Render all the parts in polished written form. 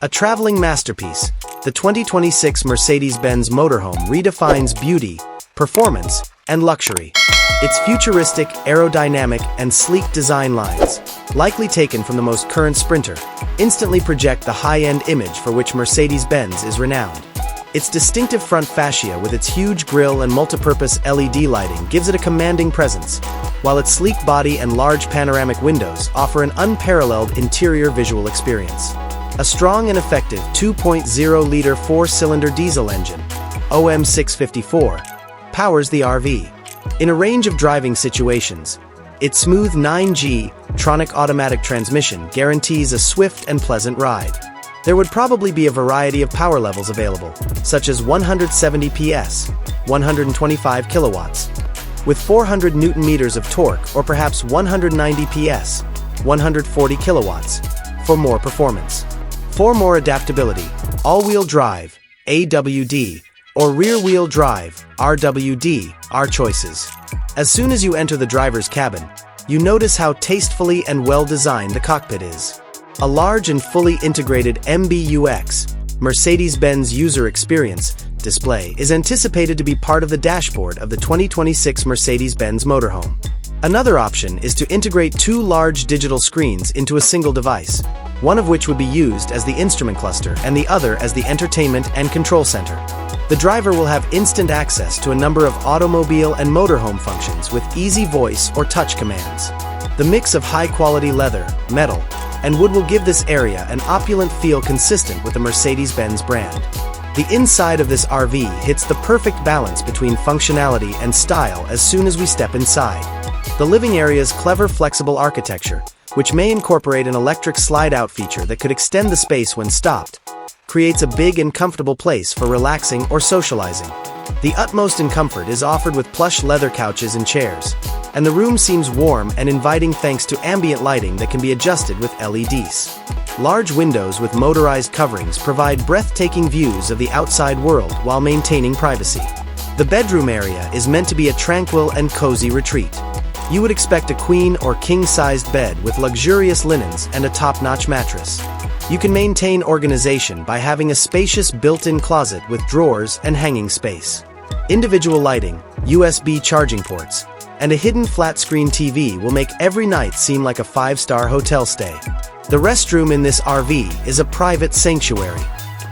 A traveling masterpiece, the 2026 Mercedes-Benz Motorhome redefines beauty, performance, and luxury. Its futuristic, aerodynamic, and sleek design lines, likely taken from the most current Sprinter, instantly project the high-end image for which Mercedes-Benz is renowned. Its distinctive front fascia with its huge grille and multipurpose LED lighting gives it a commanding presence, while its sleek body and large panoramic windows offer an unparalleled interior visual experience. A strong and effective 2.0-liter four-cylinder diesel engine, OM654, powers the RV. In a range of driving situations, its smooth 9G tronic automatic transmission guarantees a swift and pleasant ride. There would probably be a variety of power levels available, such as 170 PS, 125 kilowatts, with 400 Newton-meters of torque, or perhaps 190 PS, 140 kilowatts, for more performance. For more adaptability, all-wheel drive, AWD, or rear-wheel drive, RWD, are choices. As soon as you enter the driver's cabin, you notice how tastefully and well-designed the cockpit is. A large and fully integrated MBUX, Mercedes-Benz User Experience, display is anticipated to be part of the dashboard of the 2026 Mercedes-Benz Motorhome. Another option is to integrate two large digital screens into a single device, one of which would be used as the instrument cluster and the other as the entertainment and control center. The driver will have instant access to a number of automobile and motorhome functions with easy voice or touch commands. The mix of high-quality leather, metal, and wood will give this area an opulent feel consistent with the Mercedes-Benz brand. The inside of this RV hits the perfect balance between functionality and style as soon as we step inside. The living area's clever flexible architecture, which may incorporate an electric slide-out feature that could extend the space when stopped, creates a big and comfortable place for relaxing or socializing. The utmost in comfort is offered with plush leather couches and chairs, and the room seems warm and inviting thanks to ambient lighting that can be adjusted with LEDs. Large windows with motorized coverings provide breathtaking views of the outside world while maintaining privacy. The bedroom area is meant to be a tranquil and cozy retreat. You would expect a queen or king-sized bed with luxurious linens and a top-notch mattress. You can maintain organization by having a spacious built-in closet with drawers and hanging space. Individual lighting, USB charging ports, and a hidden flat-screen TV will make every night seem like a five-star hotel stay. The restroom in this RV is a private sanctuary.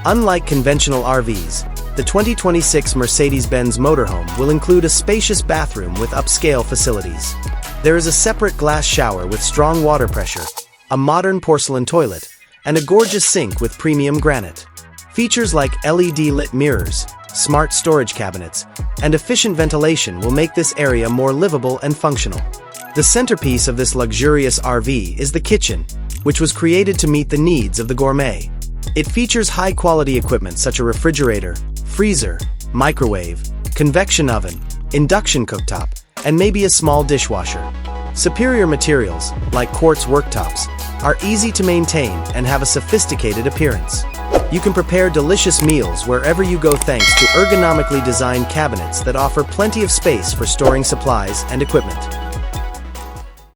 Unlike conventional RVs, the 2026 Mercedes-Benz Motorhome will include a spacious bathroom with upscale facilities. There is a separate glass shower with strong water pressure, a modern porcelain toilet, and a gorgeous sink with premium granite. Features like LED-lit mirrors, smart storage cabinets, and efficient ventilation will make this area more livable and functional. The centerpiece of this luxurious RV is the kitchen, which was created to meet the needs of the gourmet. It features high-quality equipment such as a refrigerator, freezer, microwave, convection oven, induction cooktop, and maybe a small dishwasher. Superior materials, like quartz worktops, are easy to maintain and have a sophisticated appearance. You can prepare delicious meals wherever you go thanks to ergonomically designed cabinets that offer plenty of space for storing supplies and equipment.